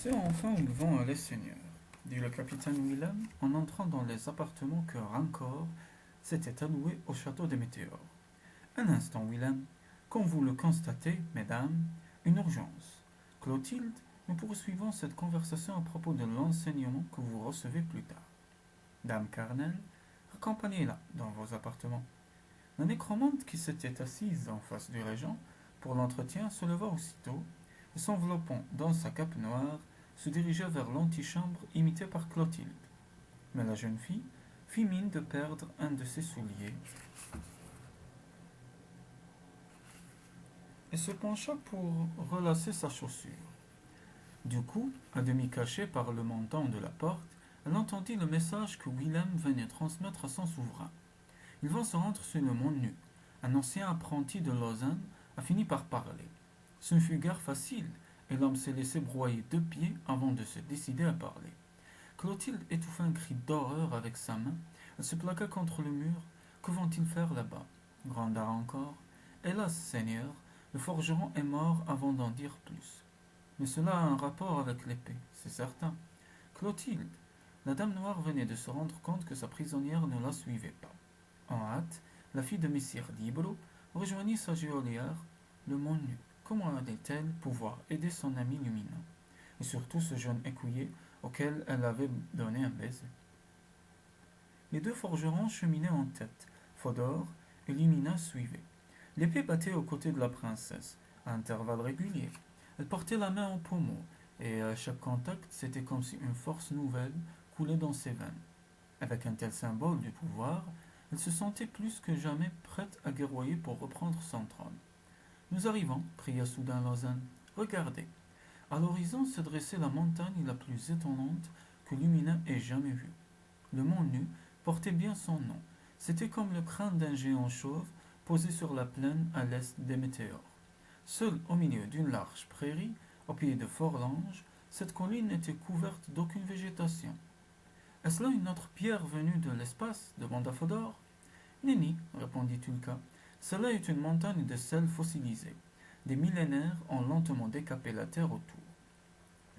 C'est enfin où vont aller, Seigneur, dit le capitaine Willem en entrant dans les appartements que Rancor s'était alloués au château des Météores. Un instant, Willem. Comme vous le constatez, mesdames, une urgence. Clotilde, nous poursuivons cette conversation à propos de l'enseignement que vous recevez plus tard. Dame Carnel, accompagnez-la dans vos appartements. La nécromante qui s'était assise en face du régent pour l'entretien se leva aussitôt et s'enveloppant dans sa cape noire, se dirigea vers l'antichambre imitée par Clotilde. Mais la jeune fille fit mine de perdre un de ses souliers et se pencha pour relasser sa chaussure. Du coup, à demi cachée par le menton de la porte, elle entendit le message que Willem venait transmettre à son souverain. Il va se rendre sur le mont Nu. Un ancien apprenti de Lausanne a fini par parler. Ce ne fut guère facile, et l'homme s'est laissé broyer 2 pieds avant de se décider à parler. Clotilde étouffa un cri d'horreur avec sa main. Elle se plaqua contre le mur. Que vont-ils faire là-bas? Gronda encore. Hélas, Seigneur, le forgeron est mort avant d'en dire plus. Mais cela a un rapport avec l'épée, c'est certain. Clotilde, la dame noire venait de se rendre compte que sa prisonnière ne la suivait pas. En hâte, la fille de Messire Libro rejoignit sa geôlière, le mont nu. Comment allait-elle pouvoir aider son ami Lumina? Et surtout ce jeune écuyer auquel elle avait donné un baiser. Les deux forgerons cheminaient en tête. Fodor et Lumina suivaient. L'épée battait aux côtés de la princesse, à intervalles réguliers. Elle portait la main au pommeau, et à chaque contact, c'était comme si une force nouvelle coulait dans ses veines. Avec un tel symbole du pouvoir, elle se sentait plus que jamais prête à guerroyer pour reprendre son trône. Nous arrivons, cria soudain Lausanne. Regardez. À l'horizon se dressait la montagne la plus étonnante que Lumina ait jamais vue. Le mont Nu portait bien son nom. C'était comme le crâne d'un géant chauve posé sur la plaine à l'est des Météores. Seule au milieu d'une large prairie, au pied de Forlange, cette colline n'était couverte d'aucune végétation. Est-ce là une autre pierre venue de l'espace demanda Fodor. Nenni, répondit Tulka. Cela est une montagne de sel fossilisé. Des millénaires ont lentement décapé la terre autour.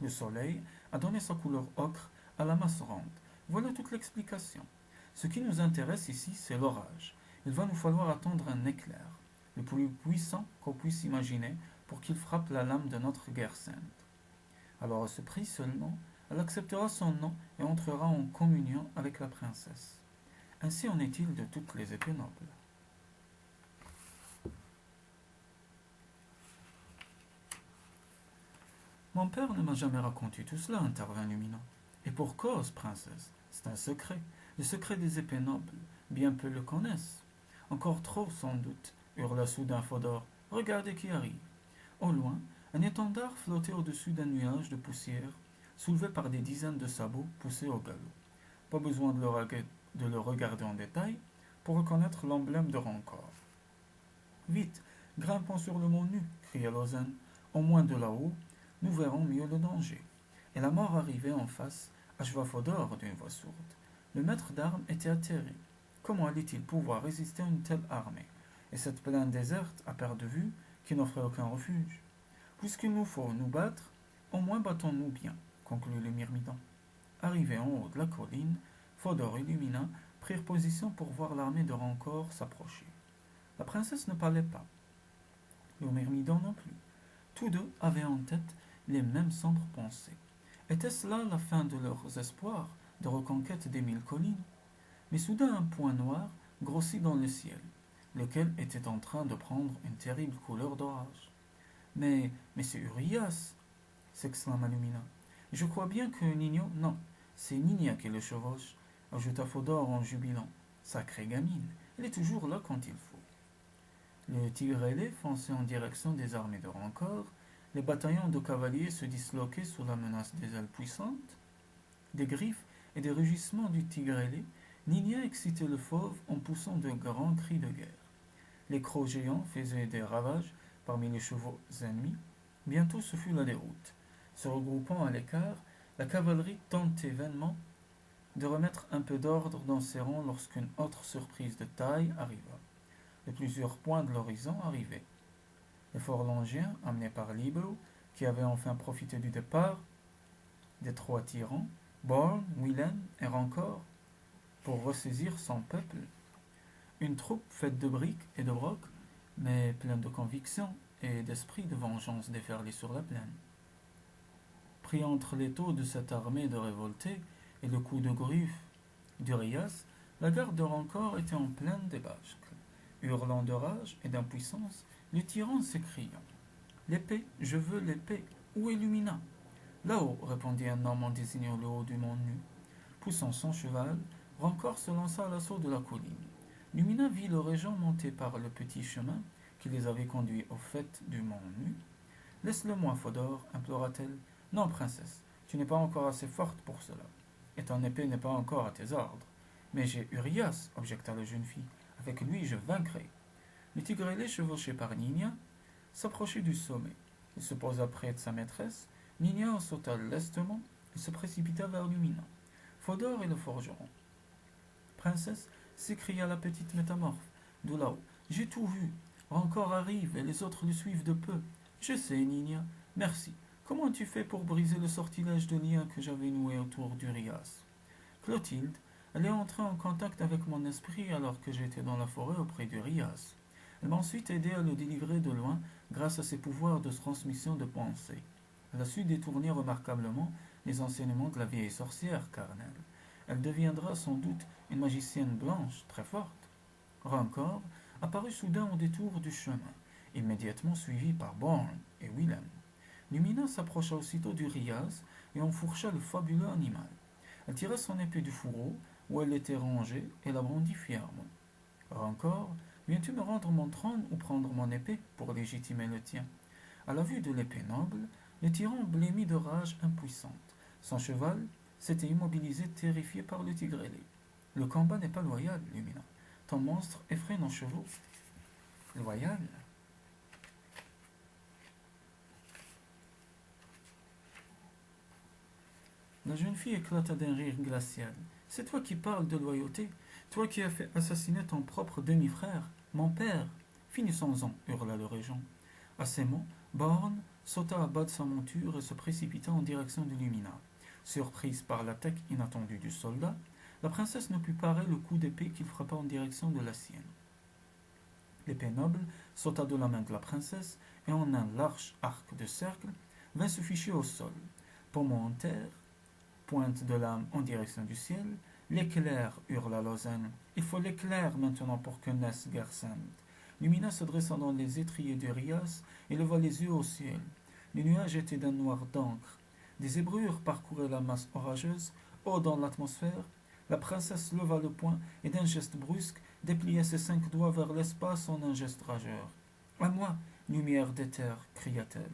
Le soleil a donné sa couleur ocre à la masse ronde. Voilà toute l'explication. Ce qui nous intéresse ici, c'est l'orage. Il va nous falloir attendre un éclair, le plus puissant qu'on puisse imaginer, pour qu'il frappe la lame de notre guerre sainte. Alors à ce prix seulement, elle acceptera son nom et entrera en communion avec la princesse. Ainsi en est-il de toutes les épées nobles. Mon père ne m'a jamais raconté tout cela, intervint Lumina. Et pour cause, princesse, c'est un secret, le secret des épées nobles. Bien peu le connaissent. Encore trop, sans doute, hurla soudain Fodor. Regardez qui arrive. Au loin, un étendard flottait au-dessus d'un nuage de poussière, soulevé par des dizaines de sabots poussés au galop. Pas besoin de le regarder en détail pour reconnaître l'emblème de Rancor. Vite, grimpons sur le mont Nu, cria Lausanne. Au moins de là-haut, nous verrons mieux le danger. Et la mort arrivait en face, acheva Fodor d'une voix sourde. Le maître d'armes était atterré. Comment allait-il pouvoir résister à une telle armée? Et cette plaine déserte, à perte de vue, qui n'offrait aucun refuge? Puisqu'il nous faut nous battre, au moins battons-nous bien, conclut le myrmidon. Arrivés en haut de la colline, Fodor et Lumina prirent position pour voir l'armée de Rancor s'approcher. La princesse ne parlait pas, le myrmidon non plus. Tous deux avaient en tête les mêmes sombres pensées. Était-ce là la fin de leurs espoirs de reconquête des 1000 collines? Mais soudain un point noir grossit dans le ciel, lequel était en train de prendre une terrible couleur d'orage. Mais c'est Urias, s'exclama Lumina. Je crois bien que Nino. Non, c'est Ninia qui le chevauche, ajouta Fodor en jubilant. Sacrée gamine, elle est toujours là quand il faut. Le tigre ailé fonçait en direction des armées de Rancor. Les bataillons de cavaliers se disloquaient sous la menace des ailes puissantes. Des griffes et des rugissements du tigre ailé, Ninia excitait le fauve en poussant de grands cris de guerre. Les crocs géants faisaient des ravages parmi les chevaux ennemis. Bientôt ce fut la déroute. Se regroupant à l'écart, la cavalerie tentait vainement de remettre un peu d'ordre dans ses rangs lorsqu'une autre surprise de taille arriva. De plusieurs points de l'horizon arrivaient. Les Forlangiens, amenés par Libro, qui avait enfin profité du départ, des trois tyrans, Born, Willem et Rancor, pour ressaisir son peuple. Une troupe faite de briques et de broc, mais pleine de conviction et d'esprit de vengeance déferlée sur la plaine. Pris entre les taux de cette armée de révoltés et le coup de griffe d'Urias, la garde de Rancor était en pleine débâcle. Hurlant de rage et d'impuissance, le tyran s'écria: L'épée, je veux l'épée. Où est Lumina? Là-haut, répondit un homme en désignant le haut du mont nu. Poussant son cheval, Rancor se lança à l'assaut de la colline. Lumina vit le régent monter par le petit chemin qui les avait conduits au fait du mont nu. Laisse-le-moi, Fodor, implora-t-elle. Non, princesse, tu n'es pas encore assez forte pour cela, et ton épée n'est pas encore à tes ordres. Mais j'ai Urias, objecta la jeune fille. Avec lui, je vaincrai. Le tigre ailé, chevauché par Nina, s'approchait du sommet. Il se posa près de sa maîtresse. Nina en sauta lestement et se précipita vers Lumina. Fodor et le forgeron. Princesse, s'écria la petite métamorphe de là-haut. J'ai tout vu. Rancor arrive et les autres le suivent de peu. Je sais, Nina. Merci. Comment as-tu fait pour briser le sortilège de lien que j'avais noué autour d'Urias? Clotilde, elle est entrée en contact avec mon esprit alors que j'étais dans la forêt auprès d'Urias. Elle m'a ensuite aidé à le délivrer de loin grâce à ses pouvoirs de transmission de pensée. Elle a su détourner remarquablement les enseignements de la vieille sorcière, Carnel. Elle deviendra sans doute une magicienne blanche très forte. Rancor apparut soudain au détour du chemin, immédiatement suivi par Born et Willem. Lumina s'approcha aussitôt d'Urias et enfourcha le fabuleux animal. Elle tira son épée du fourreau où elle était rangée et la brandit fièrement. Rancor, viens-tu me rendre mon trône ou prendre mon épée pour légitimer le tien? À la vue de l'épée noble, le tyran blêmit de rage impuissante. Son cheval s'était immobilisé, terrifié par le tigre ailé. Le combat n'est pas loyal, Lumina. Ton monstre effraie nos chevaux. Loyal? La jeune fille éclata d'un rire glacial. C'est toi qui parles de loyauté? Toi qui as fait assassiner ton propre demi-frère, mon père? Finissons-en, hurla le régent. À ces mots, Born sauta à bas de sa monture et se précipita en direction de Lumina. Surprise par l'attaque inattendue du soldat, la princesse ne put parer le coup d'épée qu'il frappa en direction de la sienne. L'épée noble sauta de la main de la princesse et en un large arc de cercle vint se ficher au sol. Pommon en terre, pointe de lame en direction du ciel, l'éclair, hurla Lausanne. Il faut l'éclair maintenant pour que naisse guerre sainte. Lumina se dressa dans les étriers d'Urias et leva les yeux au ciel. Les nuages étaient d'un noir d'encre. Des zébrures parcouraient la masse orageuse. Haut dans l'atmosphère, la princesse leva le poing et d'un geste brusque déplia ses 5 doigts vers l'espace en un geste rageur. À moi, lumière d'éther, cria-t-elle.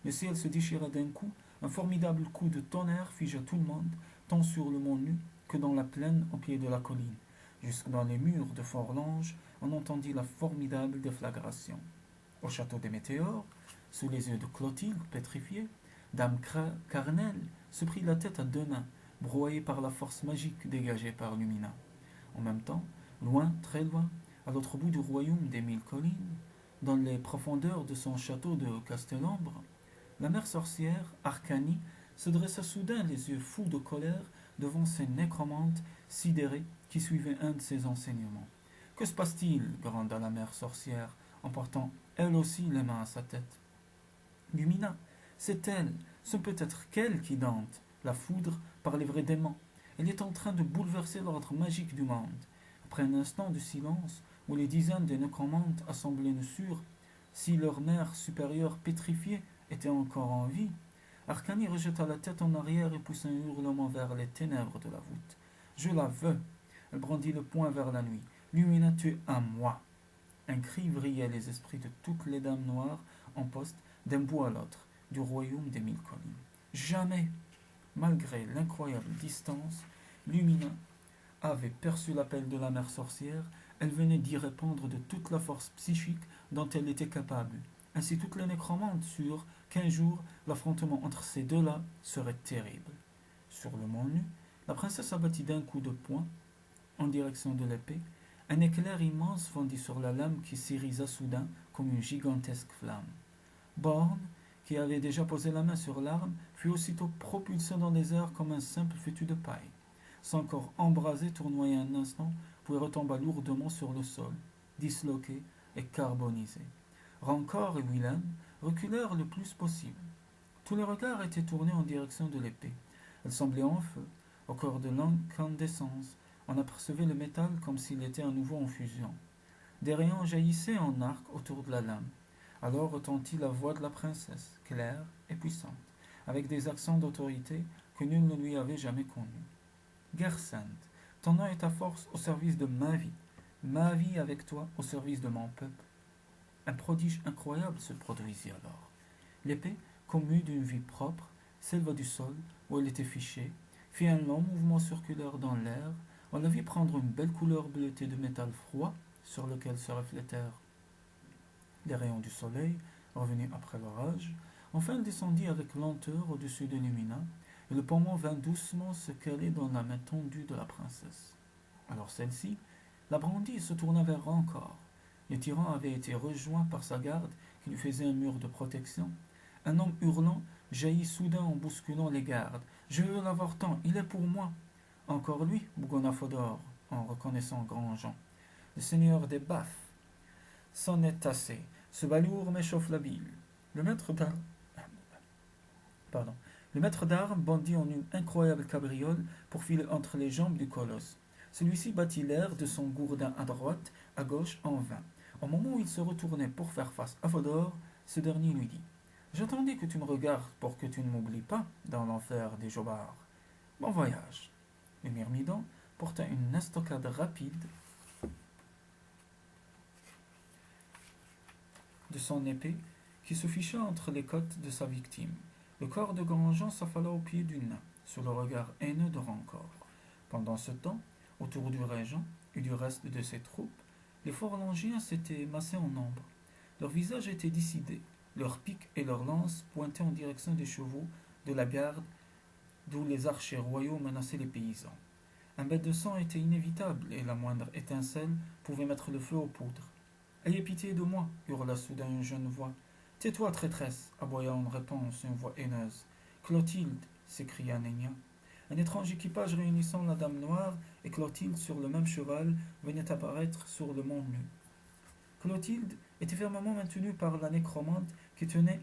Le ciel se déchira d'un coup. Un formidable coup de tonnerre figea tout le monde, tant sur le mont nu que dans la plaine au pied de la colline. Jusque dans les murs de Forlange, on entendit la formidable déflagration. Au château des Météores, sous les yeux de Clotilde, pétrifiée, Dame Carnel se prit la tête à 2 mains, broyée par la force magique dégagée par Lumina. En même temps, loin, très loin, à l'autre bout du royaume des 1000 collines, dans les profondeurs de son château de Castellambre, la mère sorcière, Arcanie, se dressa soudain les yeux fous de colère devant ces nécromantes sidérés qui suivaient un de ses enseignements. Que se passe-t-il? Gronda la mère sorcière, en portant elle aussi les mains à sa tête. Lumina, c'est elle, ce peut être qu'elle qui dante la foudre par les vrais démons. Elle est en train de bouleverser l'ordre magique du monde. Après un instant de silence, où les dizaines de nécromantes assemblés ne surent si leur mère supérieure pétrifiée était encore en vie, Arcanie rejeta la tête en arrière et poussa un hurlement vers les ténèbres de la voûte. Je la veux. Elle brandit le poing vers la nuit. Lumina, tu es à moi. Un cri vrillait les esprits de toutes les dames noires en poste d'un bout à l'autre du royaume des 1000 collines. Jamais, malgré l'incroyable distance, Lumina avait perçu l'appel de la mère sorcière. Elle venait d'y répondre de toute la force psychique dont elle était capable. Ainsi toutes les nécromantes surent qu'un jour l'affrontement entre ces deux-là serait terrible. Sur le mont nu, la princesse abattit d'un coup de poing en direction de l'épée. Un éclair immense fondit sur la lame qui s'irisa soudain comme une gigantesque flamme. Born, qui avait déjà posé la main sur l'arme, fut aussitôt propulsé dans les airs comme un simple fétu de paille. Son corps embrasé, tournoyé un instant, puis retomba lourdement sur le sol, disloqué et carbonisé. Rancor et Willem reculèrent le plus possible. Tous les regards étaient tournés en direction de l'épée. Elle semblait en feu, au corps de l'incandescence. On apercevait le métal comme s'il était à nouveau en fusion. Des rayons jaillissaient en arc autour de la lame. Alors retentit la voix de la princesse, claire et puissante, avec des accents d'autorité que nul ne lui avait jamais connus. Guerre sainte, ton nom et ta force au service de ma vie avec toi au service de mon peuple. Un prodige incroyable se produisit alors. L'épée, commue d'une vie propre, s'éleva du sol où elle était fichée, fit un long mouvement circulaire dans l'air. On la vit prendre une belle couleur bleutée de métal froid sur lequel se reflétèrent les rayons du soleil revenus après l'orage. Enfin, elle descendit avec lenteur au-dessus de Lumina, et le pommon vint doucement se caler dans la main tendue de la princesse. Alors celle-ci la brandit et se tourna vers Rancor. Le tyran avait été rejoint par sa garde qui lui faisait un mur de protection. Un homme hurlant jaillit soudain en bousculant les gardes. Je veux l'avorton, il est pour moi. Encore lui, bougonna Fodor, en reconnaissant Grandjean. Le seigneur des baffes. C'en est assez. Ce balourd m'échauffe la bile. Le maître d'armes. Pardon. Le maître d'armes bondit en une incroyable cabriole pour filer entre les jambes du colosse. Celui-ci battit l'air de son gourdin à droite, à gauche, en vain. Au moment où il se retournait pour faire face à Fodor, ce dernier lui dit: J'attendais que tu me regardes pour que tu ne m'oublies pas dans l'enfer des jobards. Bon voyage. Le myrmidon porta une estocade rapide de son épée qui se ficha entre les côtes de sa victime. Le corps de Grandjean s'affala au pied du nain, sous le regard haineux de Rancor. Pendant ce temps, autour du régent et du reste de ses troupes, les Forlangiens s'étaient massés en nombre. Leurs visages étaient décidés, leurs piques et leurs lances pointaient en direction des chevaux de la garde, d'où les archers royaux menaçaient les paysans. Un bain de sang était inévitable, et la moindre étincelle pouvait mettre le feu aux poudres. Ayez pitié de moi, hurla soudain une jeune voix. Tais-toi, traîtresse, aboya en réponse une voix haineuse. Clotilde, s'écria Nénia. Un étrange équipage réunissant la Dame Noire et Clotilde sur le même cheval venait apparaître sur le mont nu. Clotilde était fermement maintenue par la nécromante qui tenait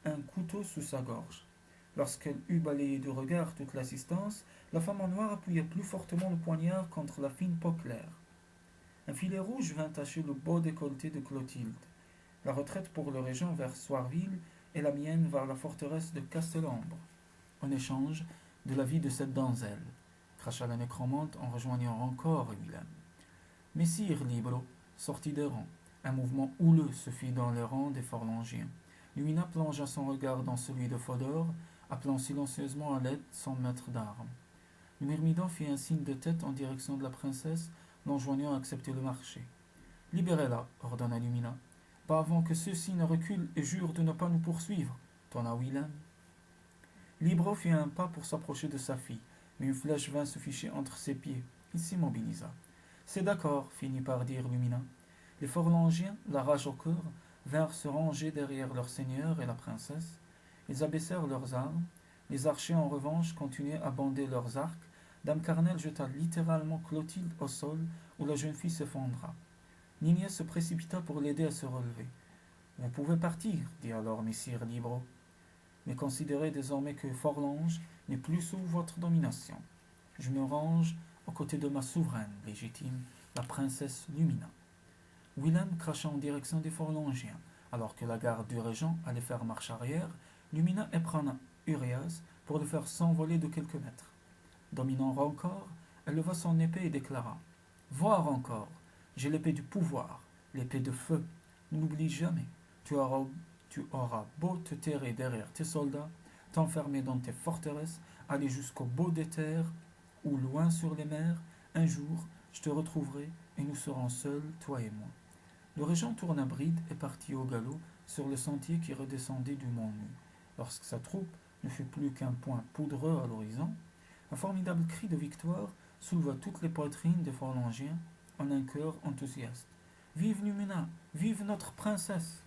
un couteau sous sa gorge. Lorsqu'elle eut balayé du regard toute l'assistance, la femme en noir appuya plus fortement le poignard contre la fine peau claire. Un filet rouge vint tacher le beau décolleté de Clotilde. La retraite pour le régent vers Soirville et la mienne vers la forteresse de Castellambre, en échange de la vie de cette donzelle, cracha la nécromante en rejoignant encore Willem. Messire Libro sortit des rangs. Un mouvement houleux se fit dans les rangs des Forlangiens. Lumina plongea son regard dans celui de Fodor, appelant silencieusement à l'aide son maître d'armes. Le myrmidon fit un signe de tête en direction de la princesse, l'enjoignant à accepter le marché. Libérez-la, ordonna Lumina. Pas avant que ceux-ci ne reculent et jurent de ne pas nous poursuivre, tonna Willem. Libro fit un pas pour s'approcher de sa fille, mais une flèche vint se ficher entre ses pieds. Il s'immobilisa. C'est d'accord, finit par dire Lumina. Les Forlangiens, la rage au cœur, vinrent se ranger derrière leur seigneur et la princesse. Ils abaissèrent leurs armes. Les archers, en revanche, continuaient à bander leurs arcs. Dame Carnel jeta littéralement Clotilde au sol, où la jeune fille s'effondra. Nignès se précipita pour l'aider à se relever. Vous pouvez partir, dit alors Messire Libro, mais considérez désormais que Forlange n'est plus sous votre domination. Je me range aux côtés de ma souveraine légitime, la princesse Lumina. Willem cracha en direction des Forlangiens. Alors que la garde du régent allait faire marche arrière, Lumina éprena Urias pour le faire s'envoler de quelques mètres. Dominant Rancor, elle leva son épée et déclara: Vois Rancor, j'ai l'épée du pouvoir, l'épée de feu. N'oublie jamais, tu auras beau te terrer derrière tes soldats, t'enfermer dans tes forteresses, aller jusqu'au bout des terres ou loin sur les mers, un jour je te retrouverai et nous serons seuls, toi et moi. Le régent tourna bride et partit au galop sur le sentier qui redescendait du mont nu. Lorsque sa troupe ne fut plus qu'un point poudreux à l'horizon, un formidable cri de victoire souleva toutes les poitrines des Forlangiens en un chœur enthousiaste. Vive Lumina, vive notre princesse!